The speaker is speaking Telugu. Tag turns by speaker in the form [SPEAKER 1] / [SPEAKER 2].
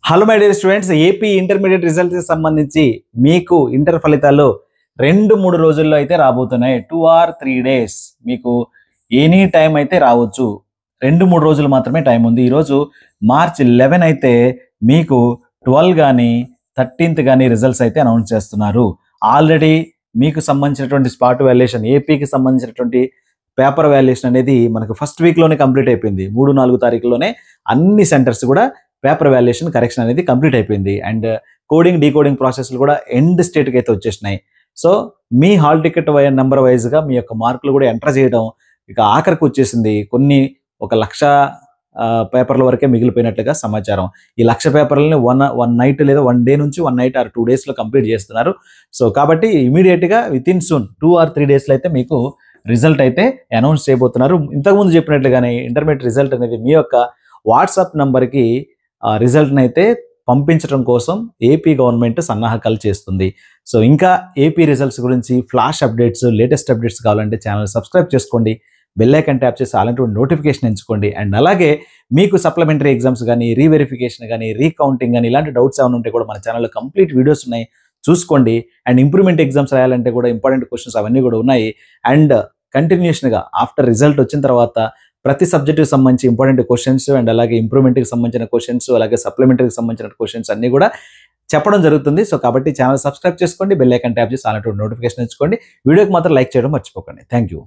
[SPEAKER 1] Hello my dear students, AP intermediate రిజల్ట్స్కి సంబంధించి మీకు ఇంటర్ ఫలితాలు 2-3 రోజుల్లో అయితే రాబోతున్నాయి. 2 or 3 days మీకు ఎనీ టైం అయితే రావచ్చు. 2-3 రోజులు మాత్రమే టైం ఉంది. ఈరోజు మార్చ్ 11 అయితే మీకు 12 కానీ 13th కానీ రిజల్ట్స్ అయితే అనౌన్స్ చేస్తున్నారు. ఆల్రెడీ మీకు సంబంధించినటువంటి స్పాట్ వాల్యుయేషన్, ఏపీకి సంబంధించినటువంటి పేపర్ వాల్యుయేషన్ అనేది మనకు ఫస్ట్ వీక్లోనే కంప్లీట్ అయిపోయింది. 3-4 తారీఖుల్లోనే అన్ని సెంటర్స్ కూడా పేపర్ వాల్యుయేషన్ కరెక్షన్ అనేది కంప్లీట్ అయిపోయింది. అండ్ కోడింగ్ డీకోడింగ్ ప్రాసెస్లు కూడా ఎండ్ స్టేట్కి అయితే వచ్చేసినాయి. సో మీ హాల్ టికెట్ నెంబర్ వైజ్గా మీ యొక్క మార్కులు కూడా ఎంటర్ చేయడం ఇక ఆఖరికి వచ్చేసింది. కొన్ని 1,00,000 పేపర్ల వరకే మిగిలిపోయినట్లుగా సమాచారం. ఈ 1,00,000 పేపర్లని వన్ నైట్ లేదా 1 డే నుంచి 1 night or 2 daysలో కంప్లీట్ చేస్తున్నారు. సో కాబట్టి ఇమీడియట్గా వితిన్ సూన్ 2 or 3 daysలో అయితే మీకు రిజల్ట్ అయితే అనౌన్స్ చేయబోతున్నారు. ఇంతకుముందు చెప్పినట్లుగానే ఇంటర్మీడియట్ రిజల్ట్ అనేది మీ యొక్క వాట్సాప్ నంబర్కి రిజల్ట్ని అయితే పంపించడం కోసం ఏపీ గవర్నమెంట్ సన్నాహకాలు చేస్తుంది. సో ఇంకా ఏపీ రిజల్ట్స్ గురించి ఫ్లాష్ అప్డేట్స్, లేటెస్ట్ అప్డేట్స్ కావాలంటే ఛానల్ సబ్స్క్రైబ్ చేసుకోండి, బెల్ ఐకాన్ ట్యాప్ చేసి అలాంటి నోటిఫికేషన్ ఎంచుకోండి. అండ్ అలాగే మీకు సప్లిమెంటరీ ఎగ్జామ్స్ కానీ, రీవెరిఫికేషన్ కానీ, రీకౌంటింగ్ కానీ ఇలాంటి డౌట్స్ ఏమైనా ఉంటే కూడా మన ఛానల్లో కంప్లీట్ వీడియోస్ ఉన్నాయి, చూసుకోండి. అండ్ ఇంప్రూవ్మెంట్ ఎగ్జామ్స్ రాయాలంటే కూడా ఇంపార్టెంట్ క్వశ్చన్స్ అవన్నీ కూడా ఉన్నాయి. అండ్ కంటిన్యూషన్గా ఆఫ్టర్ రిజల్ట్ వచ్చిన తర్వాత ప్రతి సబ్జెక్టుకి సంబంధించి ఇంపార్టెంట్ క్వశ్చన్స్ అండ్ అలాగే ఇంప్రూవ్మెంట్కి సంబంధించిన క్వశ్చన్స్, అలాగే సప్లిమెంటరీకి సంబంధించిన క్వశ్చన్స్ అన్నీ కూడా చెప్పడం జరుగుతుంది. సో కాబట్టి ఛానల్ సబ్స్క్రైబ్ చేసుకోండి, బెల్ ఐకాన్ ట్యాప్ చేసి అలాంటి నోటిఫికేషన్ ఎంచుకోండి. వీడియోకి మాత్రం లైక్ చేయడం మర్చిపోకండి. Thank you.